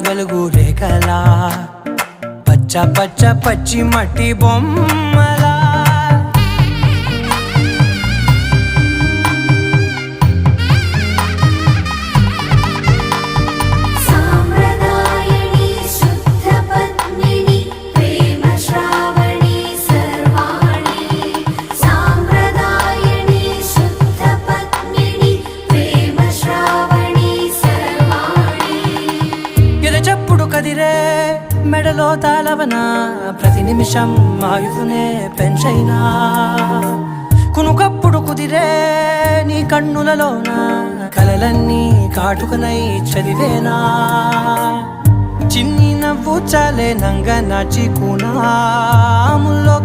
వెలుగు రేఖలా పచ్చ పచ్చ పచ్చి మట్టి బొమ్మలా చెప్పుడు కదిరే మెడలో తాళవన ప్రతి నిమిషం ఆయుధునే పెంచైనా కునుకప్పుడు కుదిరే నీ కన్నులలోన కలలన్నీ కాటుకనై చదివేనా చిన్ని నవ్వు చాలే నంగ నాచి కూనాముల్లో